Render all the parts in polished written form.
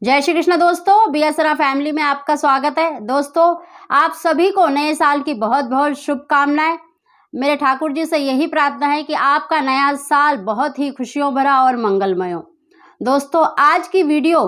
जय श्री कृष्ण दोस्तों, BSR family में आपका स्वागत है। दोस्तों, आप सभी को नए साल की बहुत बहुत शुभकामनाएं। मेरे ठाकुर जी से यही प्रार्थना है कि आपका नया साल बहुत ही खुशियों भरा और मंगलमय हो। दोस्तों, आज की वीडियो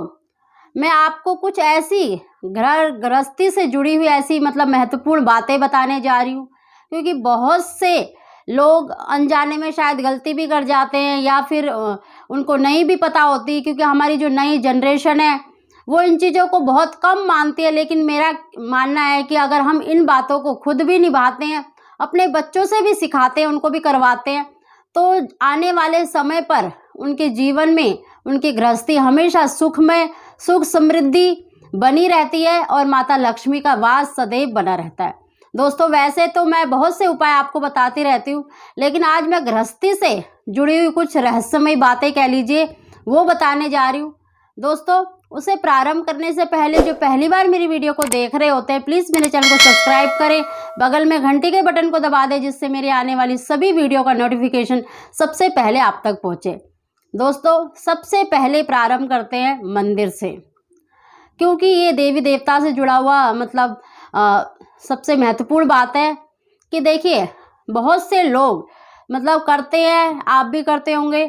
मैं आपको कुछ ऐसी घर गृहस्थी से जुड़ी हुई ऐसी महत्वपूर्ण बातें बताने जा रही हूँ, क्योंकि बहुत से लोग अनजाने में शायद गलती भी कर जाते हैं या फिर उनको नहीं भी पता होती, क्योंकि हमारी जो नई जनरेशन है वो इन चीज़ों को बहुत कम मानती है। लेकिन मेरा मानना है कि अगर हम इन बातों को खुद भी निभाते हैं, अपने बच्चों से भी सिखाते हैं, उनको भी करवाते हैं, तो आने वाले समय पर उनके जीवन में उनकी गृहस्थी हमेशा सुखमय, सुख समृद्धि बनी रहती है और माता लक्ष्मी का वास सदैव बना रहता है। दोस्तों, वैसे तो मैं बहुत से उपाय आपको बताती रहती हूँ, लेकिन आज मैं गृहस्थी से जुड़ी हुई कुछ रहस्यमय बातें कह लीजिए वो बताने जा रही हूँ। दोस्तों, उसे प्रारंभ करने से पहले जो पहली बार मेरी वीडियो को देख रहे होते हैं, प्लीज़ मेरे चैनल को सब्सक्राइब करें, बगल में घंटी के बटन को दबा दें, जिससे मेरी आने वाली सभी वीडियो का नोटिफिकेशन सबसे पहले आप तक पहुँचे। दोस्तों, सबसे पहले प्रारंभ करते हैं मंदिर से, क्योंकि ये देवी देवता से जुड़ा हुआ सबसे महत्वपूर्ण बात है। कि देखिए, बहुत से लोग करते हैं, आप भी करते होंगे,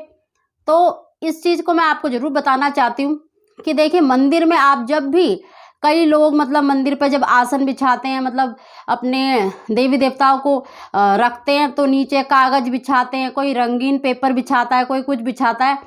तो इस चीज़ को मैं आपको ज़रूर बताना चाहती हूँ कि देखिए, मंदिर में आप जब भी कई लोग मंदिर पर जब आसन बिछाते हैं, अपने देवी देवताओं को रखते हैं, तो नीचे कागज़ बिछाते हैं, कोई रंगीन पेपर बिछाता है, कोई कुछ बिछाता है।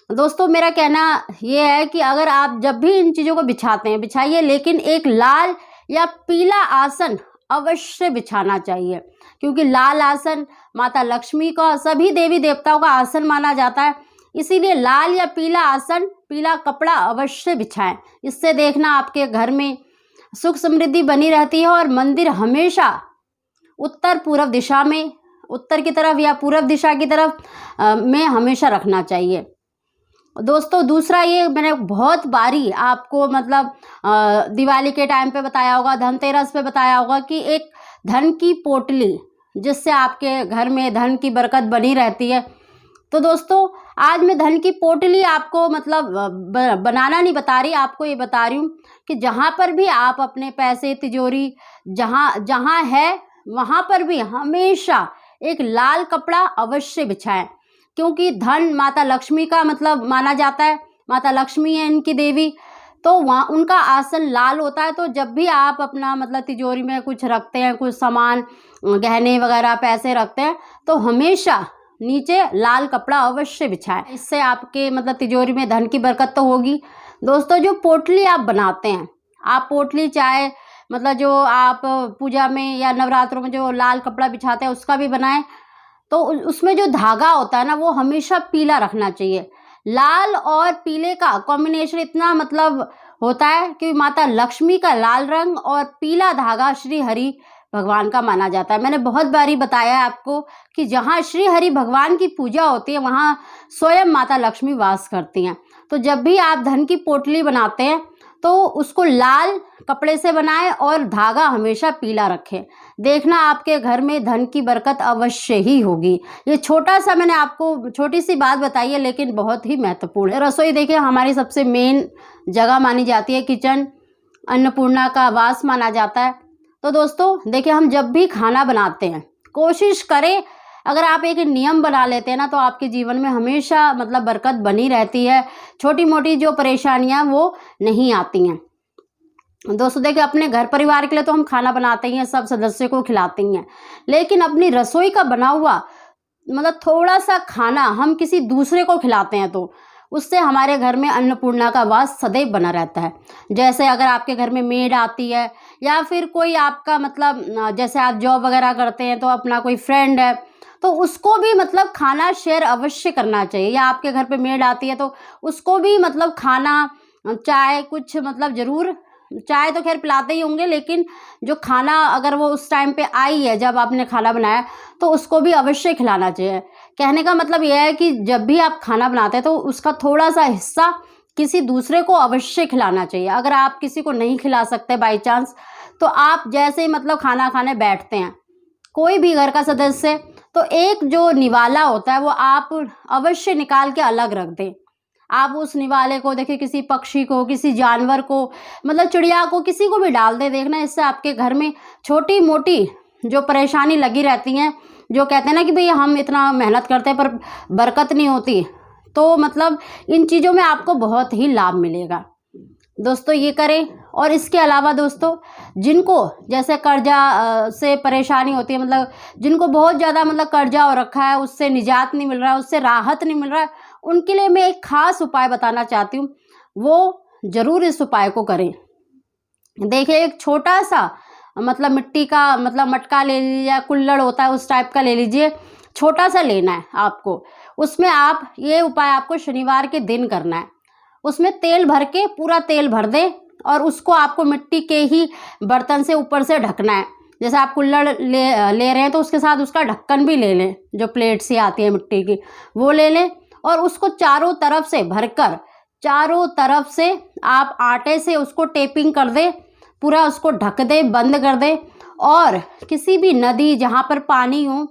दोस्तों, मेरा कहना ये है कि अगर आप जब भी इन चीज़ों को बिछाते हैं, बिछाइए, लेकिन एक लाल या पीला आसन अवश्य बिछाना चाहिए, क्योंकि लाल आसन माता लक्ष्मी का, सभी देवी देवताओं का आसन माना जाता है। इसीलिए लाल या पीला आसन, पीला कपड़ा अवश्य बिछाएं। इससे देखना आपके घर में सुख समृद्धि बनी रहती है और मंदिर हमेशा उत्तर पूर्व दिशा में, उत्तर की तरफ या पूर्व दिशा की तरफ में हमेशा रखना चाहिए। दोस्तों, दूसरा, ये मैंने बहुत बारी आपको दिवाली के टाइम पे बताया होगा, धनतेरस पे बताया होगा कि एक धन की पोटली, जिससे आपके घर में धन की बरकत बनी रहती है। तो दोस्तों, आज मैं धन की पोटली आपको बनाना नहीं बता रही, आपको ये बता रही हूँ कि जहाँ पर भी आप अपने पैसे, तिजोरी जहाँ है, वहाँ पर भी हमेशा एक लाल कपड़ा अवश्य बिछाएं, क्योंकि धन माता लक्ष्मी का माना जाता है। माता लक्ष्मी है इनकी देवी, तो वहाँ उनका आसन लाल होता है। तो जब भी आप अपना तिजोरी में कुछ रखते हैं, कुछ सामान, गहने वगैरह, पैसे रखते हैं, तो हमेशा नीचे लाल कपड़ा अवश्य बिछाएं। इससे आपके तिजोरी में धन की बरकत तो होगी। दोस्तों, जो पोटली आप बनाते हैं, आप पोटली चाहे जो आप पूजा में या नवरात्रों में जो लाल कपड़ा बिछाते हैं उसका भी बनाएं, तो उसमें जो धागा होता है ना, वो हमेशा पीला रखना चाहिए। लाल और पीले का कॉम्बिनेशन इतना होता है कि माता लक्ष्मी का लाल रंग और पीला धागा श्री हरि भगवान का माना जाता है। मैंने बहुत बारी बताया है आपको कि जहाँ श्री हरि भगवान की पूजा होती है, वहाँ स्वयं माता लक्ष्मी वास करती हैं। तो जब भी आप धन की पोटली बनाते हैं, तो उसको लाल कपड़े से बनाएं और धागा हमेशा पीला रखें। देखना आपके घर में धन की बरकत अवश्य ही होगी। ये छोटा सा मैंने आपको छोटी सी बात बताई है, लेकिन बहुत ही महत्वपूर्ण है। रसोई देखिए हमारी सबसे मेन जगह मानी जाती है, किचन अन्नपूर्णा का वास माना जाता है। तो दोस्तों, देखिए, हम जब भी खाना बनाते हैं, कोशिश करें, अगर आप एक नियम बना लेते हैं ना, तो आपके जीवन में हमेशा बरकत बनी रहती है। छोटी मोटी जो परेशानियां वो नहीं आती हैं। दोस्तों, देखिए, अपने घर परिवार के लिए तो हम खाना बनाते ही हैं, सब सदस्यों को खिलाते ही हैं, लेकिन अपनी रसोई का बना हुआ थोड़ा सा खाना हम किसी दूसरे को खिलाते हैं, तो उससे हमारे घर में अन्नपूर्णा का वास सदैव बना रहता है। जैसे अगर आपके घर में मेड आती है, या फिर कोई आपका जैसे आप जॉब वगैरह करते हैं, तो अपना कोई फ्रेंड है, तो उसको भी खाना शेयर अवश्य करना चाहिए। या आपके घर पे मेड आती है, तो उसको भी खाना, चाय कुछ ज़रूर, चाय तो खैर पिलाते ही होंगे, लेकिन जो खाना अगर वो उस टाइम पे आई है जब आपने खाना बनाया, तो उसको भी अवश्य खिलाना चाहिए। कहने का मतलब यह है कि जब भी आप खाना बनाते हैं, तो उसका थोड़ा सा हिस्सा किसी दूसरे को अवश्य खिलाना चाहिए। अगर आप किसी को नहीं खिला सकते बाई चांस, तो आप जैसे ही खाना खाने बैठते हैं, कोई भी घर का सदस्य, तो एक जो निवाला होता है वो आप अवश्य निकाल के अलग रख दें। आप उस निवाले को देखिए, किसी पक्षी को, किसी जानवर को, मतलब चिड़िया को, किसी को भी डाल दे, देखना इससे आपके घर में छोटी मोटी जो परेशानी लगी रहती हैं, जो कहते हैं ना कि भाई हम इतना मेहनत करते हैं पर बरकत नहीं होती, तो मतलब इन चीज़ों में आपको बहुत ही लाभ मिलेगा। दोस्तों ये करें। और इसके अलावा दोस्तों, जिनको जैसे कर्जा से परेशानी होती है, मतलब जिनको बहुत ज़्यादा मतलब कर्जा हो रखा है, उससे निजात नहीं मिल रहा है, उससे राहत नहीं मिल रहा है, उनके लिए मैं एक खास उपाय बताना चाहती हूँ। वो ज़रूर इस उपाय को करें। देखिए, एक छोटा सा मतलब मिट्टी का मतलब मटका ले लीजिए, या कुल्हड़ होता है उस टाइप का ले लीजिए, छोटा सा लेना है आपको। उसमें आप ये उपाय आपको शनिवार के दिन करना है। उसमें तेल भर के, पूरा तेल भर दे, और उसको आपको मिट्टी के ही बर्तन से ऊपर से ढकना है। जैसे आप कुल्हड़ ले रहे हैं तो उसके साथ उसका ढक्कन भी ले लें, जो प्लेट सी आती है मिट्टी की, वो ले लें। और उसको चारों तरफ से भरकर, चारों तरफ से आप आटे से उसको टेपिंग कर दे, पूरा उसको ढक दे, बंद कर दे। और किसी भी नदी जहाँ पर पानी हो,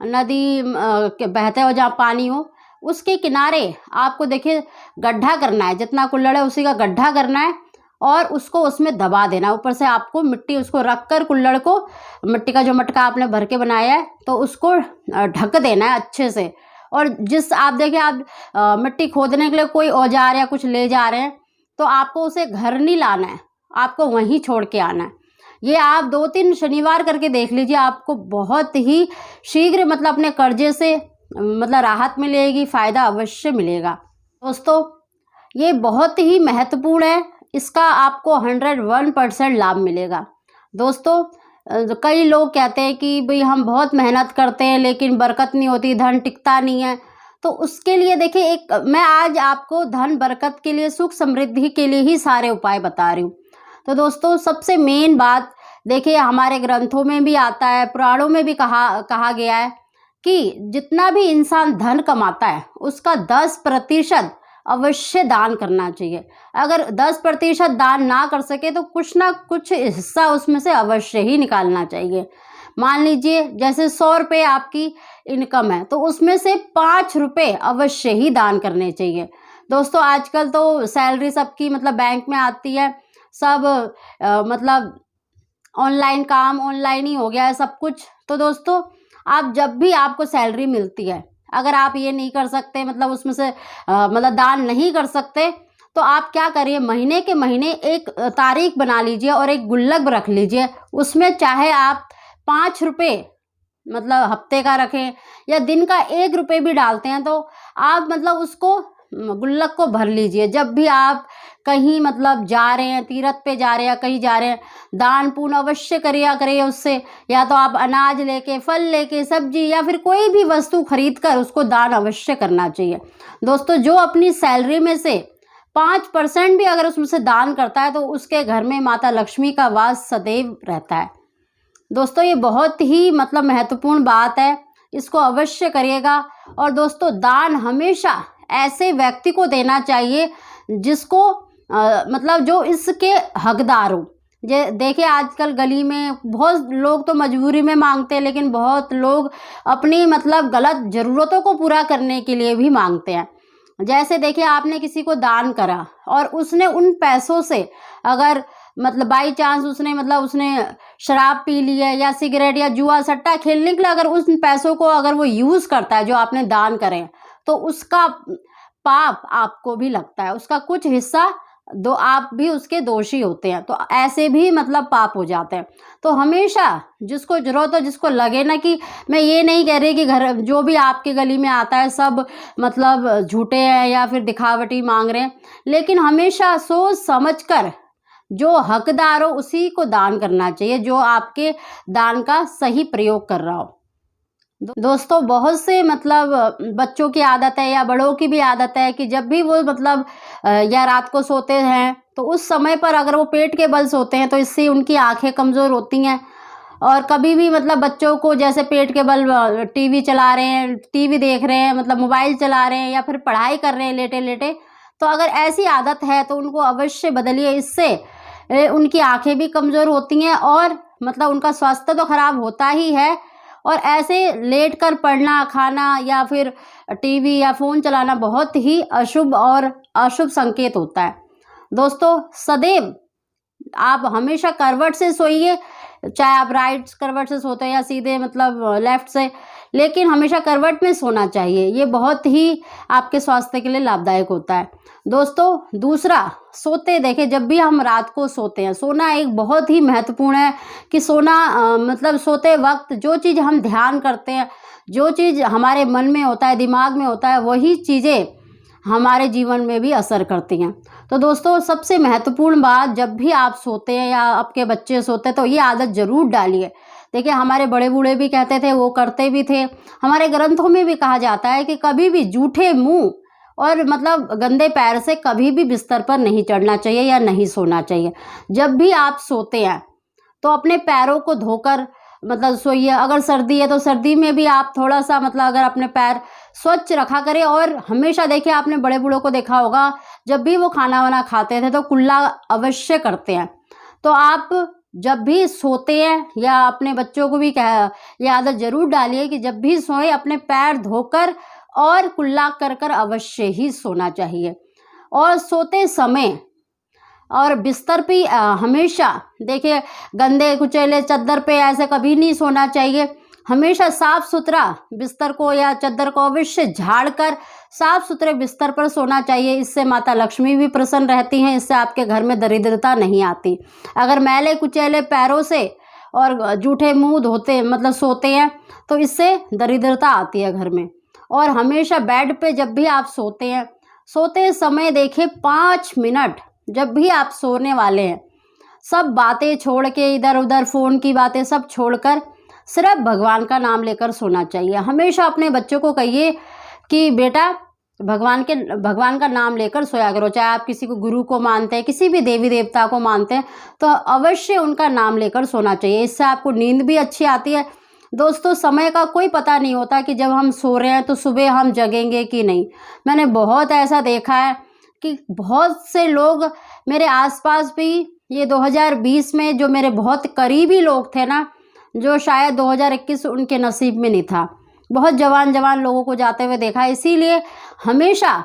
नदी बहते हो जहाँ पानी हो, उसके किनारे आपको देखिए गड्ढा करना है, जितना कुल्हड़ है उसी का गड्ढा करना है, और उसको उसमें दबा देना। ऊपर से आपको मिट्टी उसको रख कर, कुल्हड़ को, मिट्टी का जो मटका आपने भर के बनाया है, तो उसको ढक देना है अच्छे से। और जिस आप देखिए, आप मिट्टी खोदने के लिए कोई औजार या कुछ ले जा रहे हैं, तो आपको उसे घर नहीं लाना है, आपको वहीं छोड़ के आना है। ये आप 2-3 शनिवार करके देख लीजिए, आपको बहुत ही शीघ्र मतलब अपने कर्जे से मतलब राहत मिलेगी, फ़ायदा अवश्य मिलेगा। दोस्तों ये बहुत ही महत्वपूर्ण है, इसका आपको 101% लाभ मिलेगा। दोस्तों कई लोग कहते हैं कि भाई हम बहुत मेहनत करते हैं लेकिन बरकत नहीं होती, धन टिकता नहीं है। तो उसके लिए देखिए, एक मैं आज आपको धन बरकत के लिए, सुख समृद्धि के लिए ही सारे उपाय बता रही हूँ। तो दोस्तों सबसे मेन बात देखिए, हमारे ग्रंथों में भी आता है, पुराणों में भी कहा गया है कि जितना भी इंसान धन कमाता है उसका 10% अवश्य दान करना चाहिए। अगर 10% दान ना कर सके तो कुछ ना कुछ हिस्सा उसमें से अवश्य ही निकालना चाहिए। मान लीजिए जैसे 100 रुपये आपकी इनकम है, तो उसमें से 5 रुपये अवश्य ही दान करने चाहिए। दोस्तों आजकल तो सैलरी सबकी मतलब बैंक में आती है, सब मतलब ऑनलाइन काम, ऑनलाइन ही हो गया है सब कुछ। तो दोस्तों आप जब भी आपको सैलरी मिलती है, अगर आप ये नहीं कर सकते, मतलब उसमें से मतलब दान नहीं कर सकते, तो आप क्या करिए, महीने के महीने एक तारीख बना लीजिए और एक गुल्लक रख लीजिए। उसमें चाहे आप 5 रुपये मतलब हफ्ते का रखें, या दिन का 1 रुपये भी डालते हैं, तो आप मतलब उसको गुल्लक को भर लीजिए। जब भी आप कहीं मतलब जा रहे हैं, तीर्थ पे जा रहे हैं या कहीं जा रहे हैं, दान पुण्य अवश्य करिए उससे। या तो आप अनाज लेके, फल लेके, सब्जी या फिर कोई भी वस्तु खरीद कर उसको दान अवश्य करना चाहिए। दोस्तों जो अपनी सैलरी में से 5% भी अगर उसमें से दान करता है, तो उसके घर में माता लक्ष्मी का वास सदैव रहता है। दोस्तों ये बहुत ही मतलब महत्वपूर्ण बात है, इसको अवश्य करिएगा। और दोस्तों दान हमेशा ऐसे व्यक्ति को देना चाहिए जिसको मतलब जो इसके हकदार हो। देखिए आजकल गली में बहुत लोग तो मजबूरी में मांगते हैं, लेकिन बहुत लोग अपनी मतलब गलत ज़रूरतों को पूरा करने के लिए भी मांगते हैं। जैसे देखिए, आपने किसी को दान करा और उसने उन पैसों से अगर मतलब बाई चांस उसने शराब पी ली है, या सिगरेट या जुआ सट्टा खेलने के लिए अगर उन पैसों को अगर वो यूज़ करता है जो आपने दान करें, तो उसका पाप आपको भी लगता है, उसका कुछ हिस्सा दो आप भी उसके दोषी होते हैं। तो ऐसे भी मतलब पाप हो जाते हैं। तो हमेशा जिसको जरूरत हो, जिसको लगे ना, कि मैं ये नहीं कह रही कि घर जो भी आपके गली में आता है सब मतलब झूठे हैं या फिर दिखावटी मांग रहे हैं, लेकिन हमेशा सोच समझ कर जो हकदार हो उसी को दान करना चाहिए, जो आपके दान का सही प्रयोग कर रहा हो। दोस्तों बहुत से मतलब बच्चों की आदत है या बड़ों की भी आदत है कि जब भी वो मतलब या रात को सोते हैं, तो उस समय पर अगर वो पेट के बल सोते हैं, तो इससे उनकी आंखें कमज़ोर होती हैं। और कभी भी मतलब बच्चों को जैसे पेट के बल टीवी चला रहे हैं, टीवी देख रहे हैं, मतलब मोबाइल चला रहे हैं, या फिर पढ़ाई कर रहे हैं लेटे लेटे, तो अगर ऐसी आदत है तो उनको अवश्य बदलिए। इससे उनकी आंखें भी कमज़ोर होती हैं और मतलब उनका स्वास्थ्य तो खराब होता ही है, और ऐसे लेट कर पढ़ना, खाना या फिर टीवी या फ़ोन चलाना बहुत ही अशुभ और अशुभ संकेत होता है। दोस्तों, सदैव आप हमेशा करवट से सोइए, चाहे आप राइट करवट से सोते हैं या सीधे मतलब लेफ्ट से, लेकिन हमेशा करवट में सोना चाहिए। ये बहुत ही आपके स्वास्थ्य के लिए लाभदायक होता है। दोस्तों, दूसरा, सोते देखिए, जब भी हम रात को सोते हैं, सोना एक बहुत ही महत्वपूर्ण है कि सोना मतलब सोते वक्त जो चीज़ हम ध्यान करते हैं, जो चीज़ हमारे मन में होता है, दिमाग में होता है, वही चीज़ें हमारे जीवन में भी असर करती हैं। तो दोस्तों, सबसे महत्वपूर्ण बात, जब भी आप सोते हैं या आपके बच्चे सोते हैं तो ये आदत ज़रूर डालिए। देखिए, हमारे बड़े बूढ़े भी कहते थे, वो करते भी थे। हमारे ग्रंथों में भी कहा जाता है कि कभी भी जूठे मुंह और मतलब गंदे पैर से कभी भी बिस्तर पर नहीं चढ़ना चाहिए या नहीं सोना चाहिए। जब भी आप सोते हैं तो अपने पैरों को धोकर मतलब सोइए। अगर सर्दी है तो सर्दी में भी आप थोड़ा सा मतलब अगर अपने पैर स्वच्छ रखा करें। और हमेशा देखिए, आपने बड़े बूढ़ों को देखा होगा, जब भी वो खाना वाना खाते थे तो कुल्ला अवश्य करते हैं। तो आप जब भी सोते हैं या अपने बच्चों को भी ये आदत जरूर डालिए कि जब भी सोए अपने पैर धोकर और कुल्ला कर कर अवश्य ही सोना चाहिए। और सोते समय और बिस्तर पे हमेशा देखिए, गंदे कुचैले चद्दर पे ऐसे कभी नहीं सोना चाहिए। हमेशा साफ सुथरा बिस्तर को या चद्दर को अवश्य झाड़ कर साफ सुथरे बिस्तर पर सोना चाहिए। इससे माता लक्ष्मी भी प्रसन्न रहती हैं, इससे आपके घर में दरिद्रता नहीं आती। अगर मैले कुचैले पैरों से और जूठे मुंह धोते मतलब सोते हैं तो इससे दरिद्रता आती है घर में। और हमेशा बेड पे जब भी आप सोते हैं, सोते समय देखिए 5 मिनट जब भी आप सोने वाले हैं, सब बातें छोड़ के, इधर उधर फ़ोन की बातें सब छोड़कर सिर्फ भगवान का नाम लेकर सोना चाहिए। हमेशा अपने बच्चों को कहिए कि बेटा भगवान का नाम लेकर सोया करो। चाहे आप किसी को गुरु को मानते हैं, किसी भी देवी देवता को मानते हैं, तो अवश्य उनका नाम लेकर सोना चाहिए। इससे आपको नींद भी अच्छी आती है। दोस्तों, समय का कोई पता नहीं होता कि जब हम सो रहे हैं तो सुबह हम जगेंगे कि नहीं। मैंने बहुत ऐसा देखा है कि बहुत से लोग मेरे आसपास भी, ये 2020 में जो मेरे बहुत करीबी लोग थे ना, जो शायद 2021 उनके नसीब में नहीं था, बहुत जवान लोगों को जाते हुए देखा है। इसीलिए हमेशा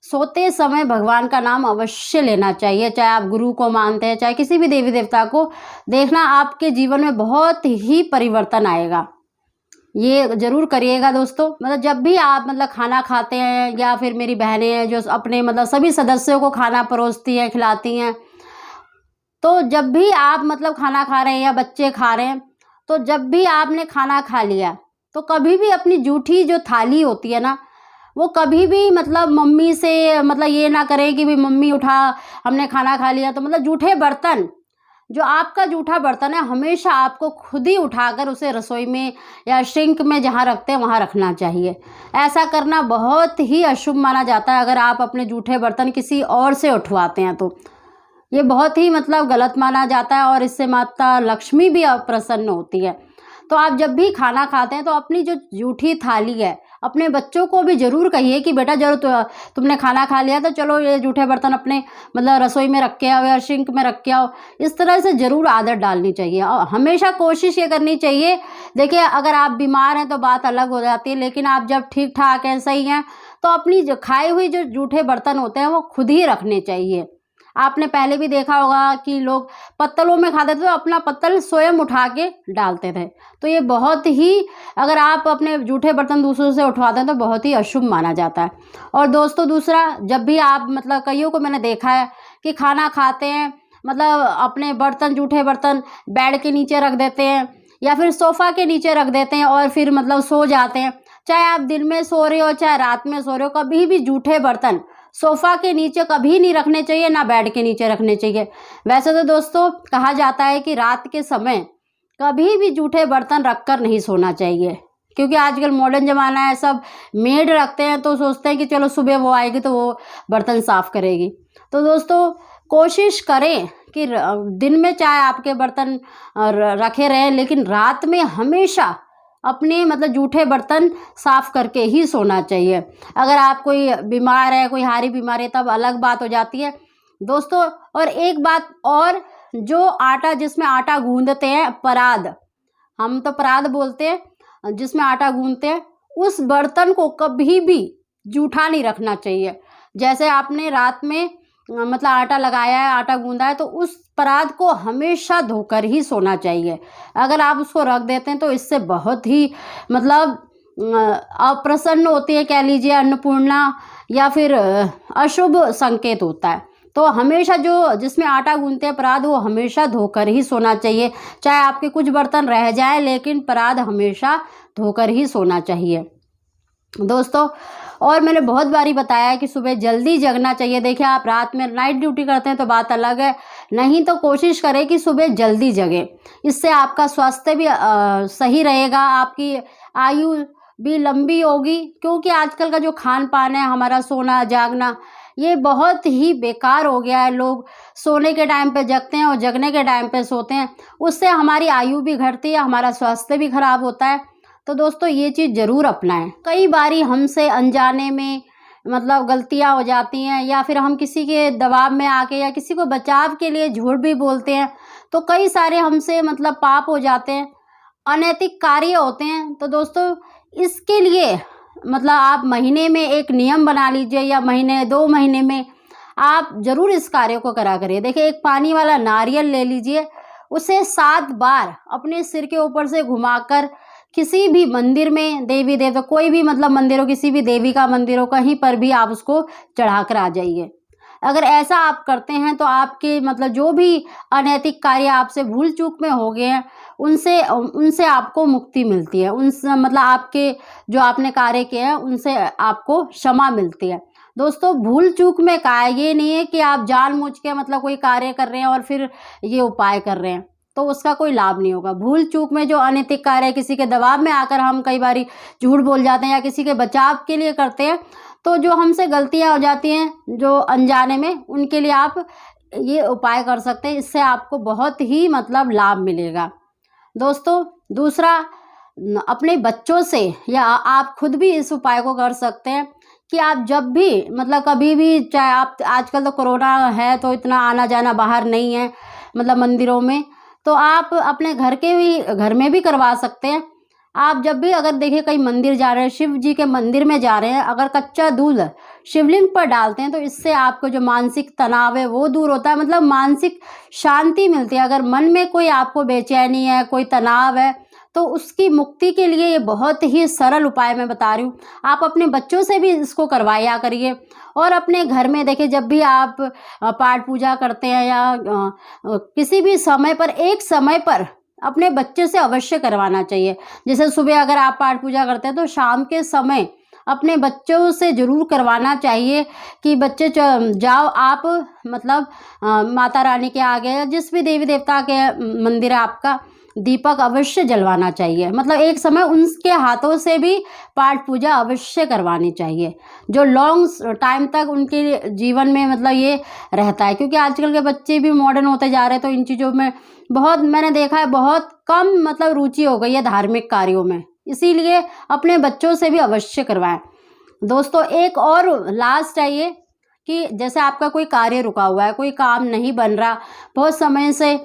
सोते समय भगवान का नाम अवश्य लेना चाहिए। चाहे आप गुरु को मानते हैं, चाहे किसी भी देवी देवता को, देखना आपके जीवन में बहुत ही परिवर्तन आएगा। ये ज़रूर करिएगा दोस्तों। मतलब जब भी आप मतलब खाना खाते हैं, या फिर मेरी बहनें हैं जो अपने मतलब सभी सदस्यों को खाना परोसती हैं, खिलाती हैं, तो जब भी आप मतलब खाना खा रहे हैं या बच्चे खा रहे हैं, तो जब भी आपने खाना खा लिया तो कभी भी अपनी जूठी जो थाली होती है ना, वो कभी भी मतलब मम्मी से मतलब ये ना करें कि भी मम्मी उठा, हमने खाना खा लिया। तो मतलब जूठे बर्तन, जो आपका जूठा बर्तन है, हमेशा आपको खुद ही उठाकर उसे रसोई में या सिंक में जहाँ रखते हैं वहाँ रखना चाहिए। ऐसा करना बहुत ही अशुभ माना जाता है। अगर आप अपने जूठे बर्तन किसी और से उठवाते हैं तो ये बहुत ही मतलब गलत माना जाता है, और इससे माता लक्ष्मी भी अप्रसन्न होती है। तो आप जब भी खाना खाते हैं तो अपनी जो जूठी थाली है, अपने बच्चों को भी ज़रूर कहिए कि बेटा जरूर तुमने खाना खा लिया तो चलो ये जूठे बर्तन अपने मतलब रसोई में रख के आओ या सिंक में रख के आओ। इस तरह से ज़रूर आदत डालनी चाहिए। और हमेशा कोशिश ये करनी चाहिए, देखिए अगर आप बीमार हैं तो बात अलग हो जाती है, लेकिन आप जब ठीक ठाक हैं, सही हैं, तो अपनी जो खाई हुई जो जूठे बर्तन होते हैं वो खुद ही रखने चाहिए। आपने पहले भी देखा होगा कि लोग पत्तलों में खाते थे तो अपना पत्तल स्वयं उठा के डालते थे। तो ये बहुत ही, अगर आप अपने जूठे बर्तन दूसरों से उठवाते हैं तो बहुत ही अशुभ माना जाता है। और दोस्तों, दूसरा, जब भी आप मतलब कईयों को मैंने देखा है कि खाना खाते हैं मतलब अपने बर्तन, जूठे बर्तन बेड के नीचे रख देते हैं या फिर सोफ़ा के नीचे रख देते हैं और फिर मतलब सो जाते हैं। चाहे आप दिन में सो रहे हो चाहे रात में सो रहे हो, कभी भी जूठे बर्तन सोफ़ा के नीचे कभी नहीं रखने चाहिए, ना बेड के नीचे रखने चाहिए। वैसे तो दोस्तों कहा जाता है कि रात के समय कभी भी जूठे बर्तन रखकर नहीं सोना चाहिए, क्योंकि आजकल मॉडर्न ज़माना है, सब मेड रखते हैं तो सोचते हैं कि चलो सुबह वो आएगी तो वो बर्तन साफ़ करेगी। तो दोस्तों कोशिश करें कि दिन में चाहे आपके बर्तन रखे रहें, लेकिन रात में हमेशा अपने मतलब जूठे बर्तन साफ़ करके ही सोना चाहिए। अगर आप कोई बीमार है, कोई हारी बीमारी है, तब अलग बात हो जाती है दोस्तों। और एक बात और, जो आटा, जिसमें आटा गूंदते हैं परात, हम तो परात बोलते हैं जिसमें आटा गूंथते हैं, उस बर्तन को कभी भी जूठा नहीं रखना चाहिए। जैसे आपने रात में मतलब आटा लगाया है, आटा गूंदा है, तो उस परात को हमेशा धोकर ही सोना चाहिए। अगर आप उसको रख देते हैं तो इससे बहुत ही मतलब अप्रसन्न होती है, कह लीजिए अन्नपूर्णा, या फिर अशुभ संकेत होता है। तो हमेशा जो जिसमें आटा गूंथते हैं परात, वो हमेशा धोकर ही सोना चाहिए। चाहे आपके कुछ बर्तन रह जाए, लेकिन परात हमेशा धोकर ही सोना चाहिए दोस्तों। और मैंने बहुत बारी बताया है कि सुबह जल्दी जगना चाहिए। देखिए, आप रात में नाइट ड्यूटी करते हैं तो बात अलग है, नहीं तो कोशिश करें कि सुबह जल्दी जगें। इससे आपका स्वास्थ्य भी सही रहेगा, आपकी आयु भी लंबी होगी। क्योंकि आजकल का जो खान पान है, हमारा सोना जागना, ये बहुत ही बेकार हो गया है। लोग सोने के टाइम पे जगते हैं और जगने के टाइम पे सोते हैं, उससे हमारी आयु भी घटती है, हमारा स्वास्थ्य भी खराब होता है। तो दोस्तों, ये चीज़ ज़रूर अपनाएं। कई बारी हमसे अनजाने में मतलब गलतियां हो जाती हैं, या फिर हम किसी के दबाव में आके या किसी को बचाव के लिए झूठ भी बोलते हैं, तो कई सारे हमसे मतलब पाप हो जाते हैं, अनैतिक कार्य होते हैं। तो दोस्तों, इसके लिए मतलब आप महीने में एक नियम बना लीजिए, या महीने 2 महीने में आप ज़रूर इस कार्य को करा करिए। देखिए, एक पानी वाला नारियल ले लीजिए, उसे 7 बार अपने सिर के ऊपर से घुमाकर किसी भी मंदिर में, देवी देवता कोई भी मतलब मंदिर हो, किसी भी देवी का मंदिर हो, कहीं पर भी आप उसको चढ़ा कर आ जाइए। अगर ऐसा आप करते हैं तो आपके मतलब जो भी अनैतिक कार्य आपसे भूल चूक में हो गए हैं, उनसे आपको मुक्ति मिलती है। उनसे मतलब आपके जो आपने कार्य किए हैं उनसे आपको क्षमा मिलती है। दोस्तों, भूल चूक में का ये नहीं है कि आप जानबूझ के मतलब कोई कार्य कर रहे हैं और फिर ये उपाय कर रहे हैं, तो उसका कोई लाभ नहीं होगा। भूल चूक में जो अनैतिक कार्य है, किसी के दबाव में आकर हम कई बारी झूठ बोल जाते हैं या किसी के बचाव के लिए करते हैं, तो जो हमसे गलतियां हो जाती हैं जो अनजाने में, उनके लिए आप ये उपाय कर सकते हैं। इससे आपको बहुत ही मतलब लाभ मिलेगा दोस्तों। दूसरा, अपने बच्चों से या आप खुद भी इस उपाय को कर सकते हैं कि आप जब भी मतलब कभी भी, चाहे आप आजकल तो कोरोना है तो इतना आना जाना बाहर नहीं है मतलब मंदिरों में, तो आप अपने घर में भी करवा सकते हैं। आप जब भी अगर देखिए कहीं मंदिर जा रहे हैं, शिव जी के मंदिर में जा रहे हैं, अगर कच्चा दूध शिवलिंग पर डालते हैं तो इससे आपको जो मानसिक तनाव है वो दूर होता है, मतलब मानसिक शांति मिलती है। अगर मन में कोई आपको बेचैनी है, कोई तनाव है, तो उसकी मुक्ति के लिए ये बहुत ही सरल उपाय मैं बता रही हूँ। आप अपने बच्चों से भी इसको करवाया करिए। और अपने घर में देखिए, जब भी आप पाठ पूजा करते हैं या किसी भी समय पर, एक समय पर अपने बच्चे से अवश्य करवाना चाहिए। जैसे सुबह अगर आप पाठ पूजा करते हैं तो शाम के समय अपने बच्चों से ज़रूर करवाना चाहिए कि बच्चे जाओ आप मतलब माता रानी के आगे, जिस भी देवी देवता के मंदिर है आपका, दीपक अवश्य जलवाना चाहिए। मतलब एक समय उनके हाथों से भी पाठ पूजा अवश्य करवानी चाहिए, जो लॉन्ग टाइम तक उनके जीवन में मतलब ये रहता है। क्योंकि आजकल के बच्चे भी मॉडर्न होते जा रहे हैं, तो इन चीज़ों में बहुत मैंने देखा है बहुत कम मतलब रुचि हो गई है धार्मिक कार्यों में। इसीलिए अपने बच्चों से भी अवश्य करवाएं दोस्तों। एक और लास्ट है ये कि जैसे आपका कोई कार्य रुका हुआ है, कोई काम नहीं बन रहा बहुत समय से,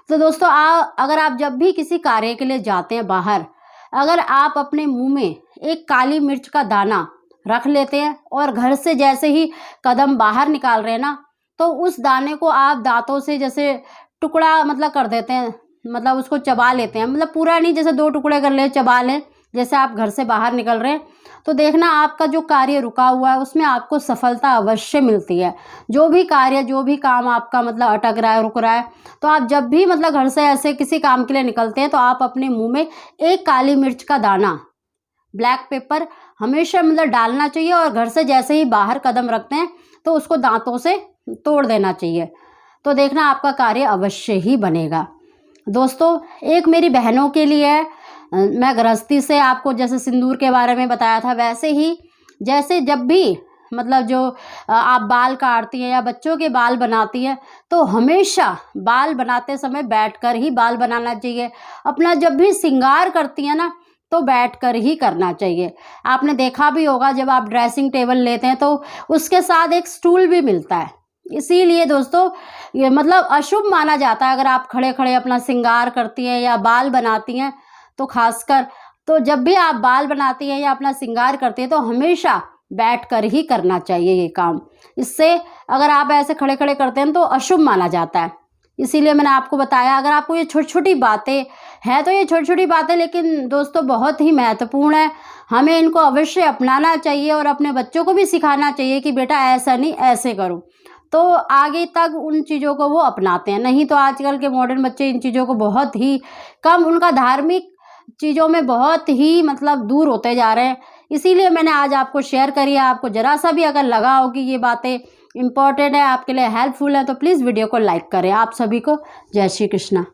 तो दोस्तों अगर आप जब भी किसी कार्य के लिए जाते हैं बाहर, अगर आप अपने मुंह में एक काली मिर्च का दाना रख लेते हैं और घर से जैसे ही कदम बाहर निकाल रहे हैं ना, तो उस दाने को आप दांतों से जैसे टुकड़ा मतलब कर देते हैं, मतलब उसको चबा लेते हैं, मतलब पूरा नहीं, जैसे 2 टुकड़े कर ले, चबा लें जैसे आप घर से बाहर निकल रहे हैं, तो देखना आपका जो कार्य रुका हुआ है उसमें आपको सफलता अवश्य मिलती है। जो भी कार्य, जो भी काम आपका मतलब अटक रहा है, रुक रहा है, तो आप जब भी मतलब घर से ऐसे किसी काम के लिए निकलते हैं तो आप अपने मुंह में एक काली मिर्च का दाना, ब्लैक पेपर हमेशा मतलब डालना चाहिए, और घर से जैसे ही बाहर कदम रखते हैं तो उसको दांतों से तोड़ देना चाहिए। तो देखना आपका कार्य अवश्य ही बनेगा दोस्तों। एक मेरी बहनों के लिए है, मैं गृहस्थी से आपको जैसे सिंदूर के बारे में बताया था, वैसे ही जैसे जब भी मतलब जो आप बाल काटती हैं या बच्चों के बाल बनाती हैं, तो हमेशा बाल बनाते समय बैठकर ही बाल बनाना चाहिए। अपना जब भी श्रृंगार करती हैं ना, तो बैठकर ही करना चाहिए। आपने देखा भी होगा जब आप ड्रेसिंग टेबल लेते हैं तो उसके साथ एक स्टूल भी मिलता है। इसीलिए दोस्तों ये मतलब अशुभ माना जाता है अगर आप खड़े खड़े अपना श्रृंगार करती हैं या बाल बनाती हैं, तो खासकर तो जब भी आप बाल बनाती हैं या अपना श्रृंगार करती हैं तो हमेशा बैठकर ही करना चाहिए ये काम। इससे अगर आप ऐसे खड़े खड़े करते हैं तो अशुभ माना जाता है। इसीलिए मैंने आपको बताया। अगर आपको ये छोटी छोटी बातें हैं तो ये छोटी छोटी बातें लेकिन दोस्तों बहुत ही महत्वपूर्ण है। हमें इनको अवश्य अपनाना चाहिए और अपने बच्चों को भी सिखाना चाहिए कि बेटा ऐसा नहीं ऐसे करो, तो आगे तक उन चीज़ों को वो अपनाते हैं। नहीं तो आजकल के मॉडर्न बच्चे इन चीज़ों को बहुत ही कम, उनका धार्मिक चीज़ों में बहुत ही मतलब दूर होते जा रहे हैं। इसीलिए मैंने आज आपको शेयर करी है। आपको ज़रा सा भी अगर लगा हो कि ये बातें इम्पॉर्टेंट है, आपके लिए हेल्पफुल है, तो प्लीज़ वीडियो को लाइक करें। आप सभी को जय श्री कृष्णा।